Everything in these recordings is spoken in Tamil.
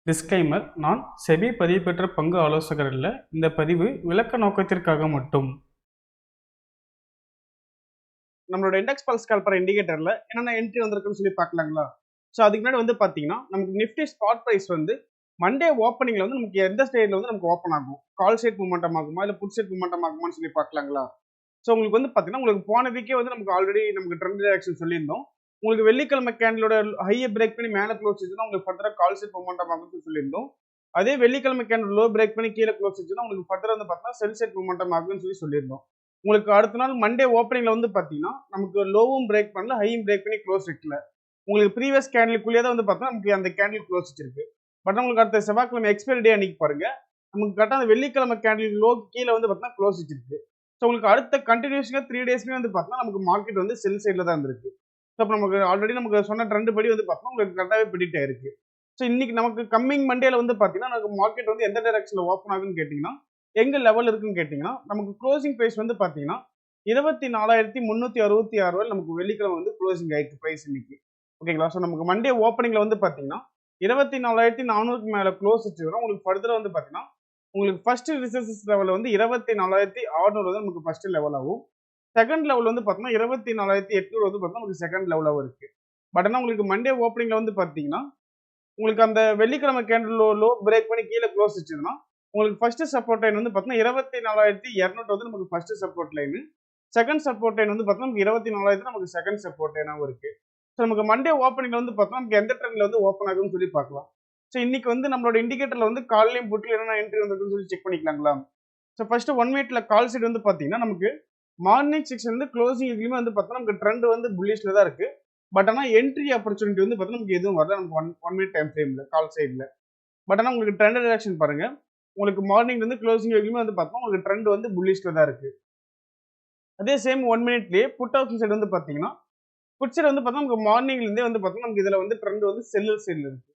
டிஸ்க்ளைமர்: நான் செபி பதிவு பெற்ற பங்கு ஆலோசகர் அல்ல. இந்த பதிவு விளக்க நோக்கத்திற்காக மட்டும். நம்மளோட இண்டெக்ஸ் பல்ஸ் கால்பர் இண்டிகேட்டர்ல என்னென்ன என்ட்ரி வந்திருக்குன்னு சொல்லி பார்க்கலாங்களா? ஸோ அதுக்கு முன்னாடி வந்து பார்த்தீங்கன்னா நமக்கு நிஃப்டி ஸ்பாட் ப்ரைஸ் வந்து மண்டே ஓப்பனிங்ல வந்து நமக்கு எந்த ஸ்டேஜ்ல வந்து நமக்கு ஓப்பன் ஆகும், கால் சைட் மூமெண்டம் ஆகுமா இல்லை புட் சைட் மூமெண்டம் ஆகுமான்னு சொல்லி பார்க்கலாங்களா? ஸோ உங்களுக்கு வந்து பார்த்தீங்கன்னா உங்களுக்கு போன வீக்கே வந்து நமக்கு ஆல்ரெடி நமக்கு ட்ரெண்ட் ரியாக்ஷன் சொல்லியிருந்தோம். உங்களுக்கு வெள்ளிக்கிழமை கேண்டலோட ஹையை பிரேக் பண்ணி மேலே க்ளோஸ் ஆச்சுன்னா உங்களுக்கு ஃபர்தராக கால் சைட் மூமெண்டம் ஆகும்னு சொல்லியிருந்தோம். அதே வெள்ளிக்கிழமை கேண்டல் லோ பிரேக் பண்ணி கீழே க்ளோஸ் ஆச்சுன்னா உங்களுக்கு ஃபர்தராக வந்து பார்த்தீங்கன்னா செல் சைட் மூமெண்டம் ஆகும்னு சொல்லி சொல்லியிருந்தோம். உங்களுக்கு அடுத்த நாள் மண்டே ஓப்பனிங்ல வந்து பார்த்தீங்கன்னா நமக்கு லோவும் பிரேக் பண்ணல, ஹையும் பிரேக் பண்ணி க்ளோஸ் வைக்கல. உங்களுக்கு ப்ரீவியஸ் கேண்டலுக்குள்ளேயே தான் வந்து பார்த்தா நமக்கு அந்த கேண்டில் க்ளோஸ் வச்சிருக்கு. பட் உங்களுக்கு அடுத்த செவ்வாய்க்கிழமை எக்ஸ்பைரி டே அன்னைக்கு பாருங்க, நமக்கு கரெக்டாக அந்த வெள்ளிக்கிழமை கேண்டில் லோ கீழே வந்து பார்த்தீங்கன்னா க்ளோஸ் வச்சிருக்கு. ஸோ உங்களுக்கு அடுத்த கண்டினியூஷனாக 3 டேஸ்மே வந்து பார்த்தீங்கன்னா நமக்கு மார்க்கெட் வந்து செல் சைடில் தான் இருந்திருக்கு. ஸோ அப்போ நமக்கு ஆல்ரெடி நமக்கு சொன்ன ட்ரெண்ட் படி வந்து பார்த்தோம்னா உங்களுக்கு கரெக்டாகவே ப்ரெடிக்ட் ஆயிருக்கு. ஸோ இன்னைக்கு நமக்கு கம்மிங் மண்டேல வந்து பார்த்தீங்கன்னா நமக்கு மார்க்கெட் வந்து எந்த டைரக்ஷனில் ஓப்பன் ஆகுன்னு கேட்டிங்கன்னா எங்க லெவல் இருக்குன்னு கேட்டிங்கன்னா நமக்கு க்ளோசிங் ப்ரைஸ் வந்து பார்த்தீங்கன்னா 24,366 வரை நமக்கு வெள்ளிக்கிழமை வந்து க்ளோசிங் ஆயிருக்கு ப்ரைஸ் இன்னைக்கு. ஓகேங்களா? ஸோ நமக்கு மண்டே ஓப்பனிங்ல வந்து பார்த்தீங்கன்னா 24,400க்கு மேலே க்ளோஸ் வச்சுக்கிறோம். உங்களுக்கு ஃபர்தராக வந்து பார்த்தீங்கன்னா உங்களுக்கு ஃபர்ஸ்ட் ரிசர்சஸ் லெவல் வந்து 24,600 வந்து நமக்கு ஃபர்ஸ்ட் லெவல் ஆகும். செகண்ட் லெவல் வந்து பார்த்தீங்கன்னா 24,800 வந்து பார்த்தீங்கன்னா நமக்கு செகண்ட் லெவலாகவும் இருக்கு. பட் ஆனால் உங்களுக்கு மண்டே ஓப்பனிங்ல வந்து பார்த்தீங்கன்னா உங்களுக்கு அந்த வெள்ளிக்கிழமை கேண்டில் லோ பிரேக் பண்ணி கீழே க்ளோஸ் வச்சதுன்னா உங்களுக்கு ஃபர்ஸ்ட் சப்போர்ட் லைன் வந்து பார்த்தீங்கன்னா 24,200 வந்து நமக்கு first support line. Second support line வந்து பார்த்தோம்னா நமக்கு 24,000 நமக்கு செகண்ட் சப்போர்ட் லைனாகவும் இருக்கு. ஸோ நமக்கு மண்டே ஓப்பனிங்ல வந்து பார்த்தோம்னா நமக்கு எந்த ட்ரெண்ட்ல வந்து ஓப்பன் ஆகும்னு சொல்லி பார்க்கலாம். ஸோ இன்னைக்கு வந்து நம்மளோட இண்டிகேட்டர்ல வந்து காலையும் புட்டில் என்னென்ன என்ட்ரி வந்திருக்குன்னு சொல்லி செக் பண்ணிக்கலாங்களா? ஸோ ஃபர்ஸ்ட் 1 மினிட்ல கால் சைடு வந்து பார்த்தீங்கன்னா நமக்கு மார்னிங் செக்ஷன் வந்து க்ளோசிங் இதுலயுமே வந்து பார்த்தோம்னா நமக்கு ட்ரெண்ட் வந்து புல்லிஷ்ல தான் இருக்கு. பட் ஆனால் என்ட்ரி ஆப்பர்ச்சுனிட்டி வந்து பார்த்தோம்னா நமக்கு எதுவும் வரல நமக்கு ஒன் மினிட் டைம் ஃப்ரேம்ல கால் சைடில். பட் ஆனால் உங்களுக்கு ட்ரெண்ட் ரியாக்ஷன் பாருங்க, உங்களுக்கு மார்னிங் வந்து க்ளோசிங் வரைக்குமே வந்து பார்த்தோம்னா உங்களுக்கு ட்ரெண்ட் வந்து புல்லிஷ்ல தான் இருக்கு. அதே சேம் 1 மினிட்லயே புட் ஆப்ஷன் சைடு வந்து பார்த்தீங்கன்னா புட் சைடு வந்து பார்த்தோம்னா நமக்கு மார்னிங்ல இருந்தே வந்து பார்த்தோம்னா நமக்கு இதுல வந்து ட்ரெண்ட் வந்து செல்லர் சைடில் இருக்கு.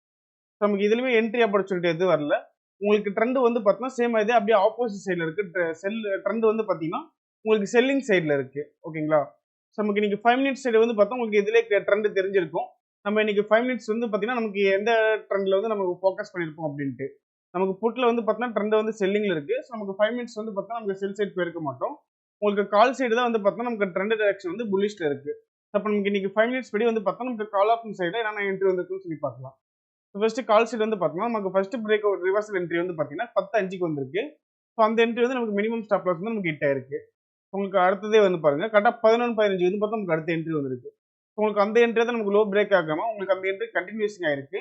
நமக்கு இதுலயுமே என்ட்ரி ஆப்பர்ச்சுனிட்டி எதுவும் வரல. உங்களுக்கு ட்ரெண்ட் வந்து பார்த்தோம்னா சேம் இதே அப்படியே ஆப்போசிட் சைடில் இருக்கு. செல் ட்ரெண்ட் வந்து பார்த்தீங்கன்னா உங்களுக்கு செல்லிங் சைடில் இருக்கு. ஓகேங்களா? ஸோ நமக்கு இன்னைக்கு 5 மினிட்ஸ் சைடு வந்து பார்த்தா உங்களுக்கு இதுலேயே ட்ரெண்ட் தெரிஞ்சிருக்கும். நம்ம இன்னைக்கு 5 மினிட்ஸ் வந்து பார்த்தீங்கன்னா நமக்கு எந்த ட்ரெண்ட்ல வந்து நமக்கு ஃபோக்கஸ் பண்ணியிருப்போம் அப்படின்ட்டு. நமக்கு புட்ல வந்து பார்த்தீங்கன்னா ட்ரெண்ட் வந்து செல்லிங்ல இருக்கு. ஸோ நமக்கு 5 மினிட்ஸ் வந்து பார்த்தா நமக்கு செல் சைடு போயிருக்க மாட்டோம். உங்களுக்கு கால் சைடு தான் வந்து பார்த்தோம்னா நமக்கு ட்ரெண்ட் டைரக்ஷன் வந்து புல்லிஷ்ல இருக்கு. அப்போ நமக்கு இன்னைக்கு 5 மினிட்ஸ் படி வந்து பார்த்தா நமக்கு கால் ஆப்ஷன் சைடில் என்னென்ன என்ட்ரி வந்திருக்குன்னு சொல்லி பார்க்கலாம். ஃபர்ஸ்ட் கால் சைடு வந்து பார்த்தோம்னா நமக்கு first break out reversal entry வந்து பார்த்தீங்கன்னா 10:05க்கு வந்திருக்கு. ஸோ அந்த என்ட்ரி வந்து நமக்கு மினிமம் ஸ்டாப் லாஸ் வந்து நமக்கு ஹிட் ஆயிருக்கு. உங்களுக்கு அடுத்ததே வந்து பாருங்க கரெக்டாக 11:15 வந்து பார்த்தா நமக்கு அடுத்த என்ட்ரி வந்திருக்கு. உங்களுக்கு அந்த என்ட்ரி தான் நமக்கு லோ பிரேக் ஆகாம உங்களுக்கு அந்த என்ட்ரி கண்டினியூஷன் ஆயிருக்கு.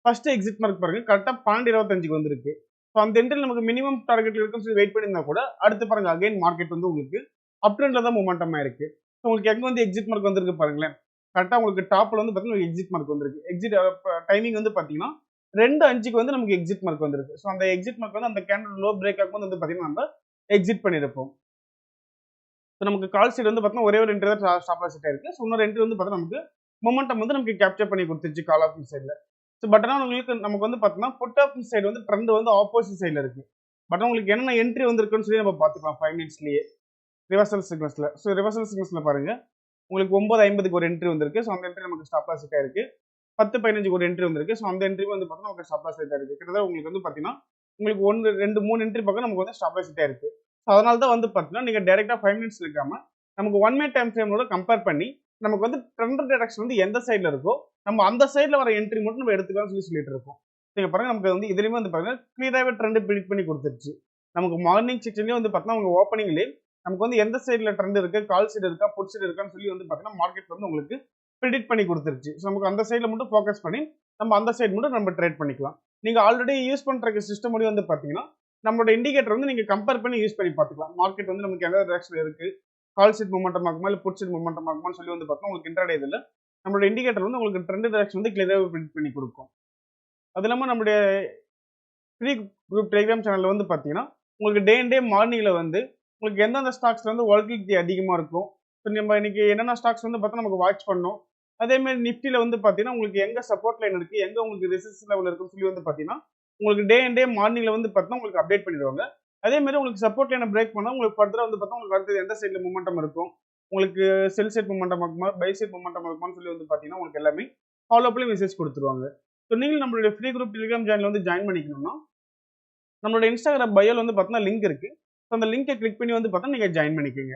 ஃபர்ஸ்ட் எக்ஸிட் மார்க் பாருங்க கரெக்டாக 12:25க்கு வந்திருக்கு. ஸோ அந்த என்ட்ரியில் நமக்கு மினிமம் டார்கெட் இருக்குன்னு சொல்லி வெயிட் பண்ணியிருந்தா கூட அடுத்து பாருங்க அகைன் மார்க்கெட் வந்து உங்களுக்கு அப் ட்ரெண்ட்ல தான் மூமெண்டம் ஆயிருக்கு. ஸோ உங்களுக்கு எங்க வந்து எக்ஸிட் மார்க் வந்திருக்கு பாருங்களேன். கரெக்டாக உங்களுக்கு டாப்ல வந்து பார்த்தீங்கன்னா எக்ஸிட் மார்க் வந்திருக்கு. எக்ஸிட் டைமிங் வந்து பார்த்தீங்கன்னா 2:05க்கு வந்து நமக்கு எக்ஸிட் மார்க் வந்திருக்கு. ஸோ அந்த எக்ஸிட் மார்க் வந்து அந்த கேண்டில் லோ பிரேக் ஆகும்போது வந்து பார்த்தீங்கன்னா நம்ம எக்ஸிட் பண்ணியிருப்போம். ஸோ நமக்கு கால் சைடு வந்து பார்த்தீங்கன்னா ஒரே ஒரு என்ட்ரி தான் ஸ்டாப் லாஸ் இருக்கு. ஸோ இன்னொரு என்ட்ரி வந்து பார்த்தீங்கன்னா நமக்கு மொமெண்டம் வந்து நமக்கு கேப்சர் பண்ணி கொடுத்துருச்சு கால் ஆப்ஷன் சைடில். ஸோ பட் ஆனால் உங்களுக்கு நமக்கு வந்து பார்த்தீங்கன்னா புட் ஆப்ஷன் சைடு வந்து ட்ரெண்ட் வந்து ஆப்போசிட் சைடில் இருக்கு. பட் உங்களுக்கு என்னென்ன என்ட்ரி வந்திருக்குன்னு சொல்லி நம்ம பார்த்துக்கலாம் 5 மினிட்ஸ்லேயே ரிவர்சல் சிக்னஸ்ல. ஸோ ரிவர்சல் சிக்னஸ்ல பாருங்க உங்களுக்கு 9:50க்கு ஒரு என்ட்ரி வந்திருக்கு. ஸோ அந்த என்ட்ரி நமக்கு ஸ்டாப் லாஸ் ஹிட் இருக்கு. 10:15க்கு ஒரு என்ட்ரி வந்திருக்கு. ஸோ அந்த என்ட்ரி வந்து பார்த்தீங்கன்னா நமக்கு ஸ்டாப் லாஸ் ஹிட் இருக்கு. கிட்டத்தட்ட உங்களுக்கு வந்து பார்த்தீங்கன்னா உங்களுக்கு 1 2 3 என்ட்ரி பக்கம் நமக்கு வந்து ஸ்டாப் லாஸ் ஹிட் இருக்கு. ஸோ அதனால தான் வந்து பார்த்தீங்கன்னா நீங்க டைரக்டா 5 மினிட்ஸ் இருக்காம நமக்கு 1 மினிட் டைம் ஃப்ரேமோட கம்பேர் பண்ணி நமக்கு வந்து ட்ரெண்ட் டைரக்ஷன் வந்து எந்த சைடில் இருக்கோ நம்ம அந்த சைடில் வர என்ட்ரி மட்டும் நம்ம எடுத்துக்கலாம்னு சொல்லிட்டு இருக்கோம். நீங்க பாருங்க நமக்கு வந்து இதுலயுமே வந்து பாருங்க கிளியராகவே ட்ரெண்ட் ப்ரிடிக்ட் பண்ணி கொடுத்துருச்சு. நமக்கு மார்னிங் செக்ஷன்லேயே வந்து பார்த்தீங்கன்னா உங்க ஓப்பனிங்லேயே நமக்கு வந்து எந்த சைடில் ட்ரெண்ட் இருக்கு, கால் சைடு இருக்கா, புட் சைடு இருக்கான்னு சொல்லி வந்து பார்த்தீங்கன்னா மார்க்கெட் வந்து உங்களுக்கு ப்ரிடிக்ட் பண்ணி கொடுத்துருச்சு. ஸோ நமக்கு அந்த சைடில் மட்டும் ஃபோக்கஸ் பண்ணி நம்ம அந்த சைடு மட்டும் நம்ம ட்ரேட் பண்ணிக்கலாம். நீங்க ஆல்ரெடி யூஸ் பண்ற சிஸ்டம் முடி வந்து பார்த்தீங்கன்னா நம்மளோட இண்டிகேட்டர் வந்து நீங்க கம்பேர் பண்ணி யூஸ் பண்ணி பார்த்துக்கலாம். மார்க்கெட் வந்து நமக்கு எந்த டைரக்ஷன் இருக்கு, கால் சைட் மூமெண்டம் ஆகுமா இல்லை புட் சைட் மூமெண்டம் ஆகுமான்னு சொல்லி வந்து பார்த்தோம்னா உங்களுக்கு இன்ட்ராடே இதில் நம்மளோட இண்டிகேட்டர் வந்து உங்களுக்கு ட்ரெண்ட் டைரக்ஷன் வந்து கிளியராக ப்ரிடிக்ட் பண்ணி கொடுக்கும். அது இல்லாமல் நம்மளுடைய ஃப்ரீ குரூப் டெலிகிராம் சேனல்ல வந்து பார்த்தீங்கன்னா உங்களுக்கு டே அண்ட் டே மார்னிங்ல வந்து உங்களுக்கு எந்தெந்த ஸ்டாக்ஸ்ல வந்து வாலட்டிலிட்டி அதிகமாக இருக்கும், ஸோ நம்ம இன்னைக்கு என்னென்ன ஸ்டாக்ஸ் வந்து பார்த்தா நமக்கு வாட்ச் பண்ணணும். அதே மாதிரி நிஃப்டியில் வந்து பார்த்தீங்கன்னா உங்களுக்கு எங்க சப்போர்ட் லைன் இருக்கு, எங்க உங்களுக்கு ரெசிஸ்டன்ஸ் லெவல் இருக்குன்னு சொல்லி வந்து பார்த்தீங்கன்னா உங்களுக்கு டே அண்ட் டே மார்னிங்ல வந்து பார்த்தீங்கன்னா உங்களுக்கு அப்டேட் பண்ணிடுவாங்க. அதே மாதிரி உங்களுக்கு சப்போர்ட் லைனை பிரேக் பண்ணால் உங்களுக்கு ஃபர்தராக வந்து பார்த்தா உங்களுக்கு அடுத்தது எந்த சைடில் மூமெண்டம் இருக்கும், உங்களுக்கு செல் சைட் மூமெண்டம் ஆகுமா, பை சைட் மூமெண்டம் ஆகுமான்னு சொல்லி வந்து பார்த்தீங்கன்னா உங்களுக்கு எல்லாமே ஃபாலோ பண்ணி மெசேஜ் கொடுத்துருவாங்க. ஸோ ஸோ நீங்களும் நம்மளுடைய ஃப்ரீ குரூப் டெலிகிராம் சேனல் வந்து ஜாயின் பண்ணிக்கணும்னா நம்மளோட இன்ஸ்டாகிராம் பயோல வந்து பார்த்தீங்கன்னா லிங்க் இருக்கு. ஸோ அந்த லிங்கை கிளிக் பண்ணி வந்து பார்த்தா நீங்கள் ஜாயின் பண்ணிக்கோங்க.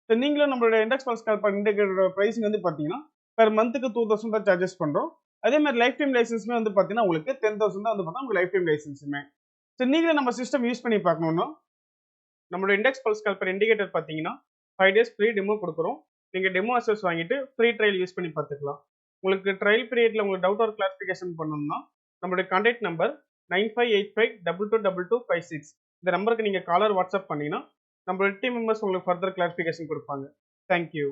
ஸோ நீங்களும் நம்மளோட இண்டெக்ஸ் பல்ஸ் கால்பர் இண்டிகேட்டரோட ப்ரைஸிங் வந்து பார்த்தீங்கன்னா பெர் மந்த்துக்கு 2000 தான் சார்ஜஸ் பண்ணுறோம். அதே மாதிரி லைஃப் டைம் லைசன்ஸுமே வந்து பார்த்தீங்கன்னா உங்களுக்கு 10,000 தான் வந்து பார்த்தா உங்களுக்கு லைஃப் டைம் லைசன்ஸுமே. ஸோ நீங்களும் நம்ம சிஸ்டம் யூஸ் பண்ணி பார்க்கணுன்னா நம்மளோட இண்டெக்ஸ் பல்ஸ் கால்பர் இண்டிகேட்டர் பார்த்தீங்கன்னா 5 days ஃப்ரீ டெமோ கொடுக்குறோம். நீங்கள் டெமோ அசஸ் வாங்கிட்டு ஃப்ரீ ட்ரையல் யூஸ் பண்ணி பார்த்துக்கலாம். உங்களுக்கு ட்ரையல் பீரியட்ல உங்களுக்கு டவுட் ஆர் கிளாரிஃபிகேஷன் பண்ணணும்னா நம்மளுடைய கான்டாக்ட் நம்பர் 9585222256 இந்த நம்பருக்கு நீங்கள் காலர் வாட்ஸ்அப் பண்ணீங்கன்னா நம்மளோட டீம் மெம்பர்ஸ் உங்களுக்கு ஃபர்தர் கிளாரிஃபிகேஷன் கொடுப்பாங்க. தேங்க்யூ.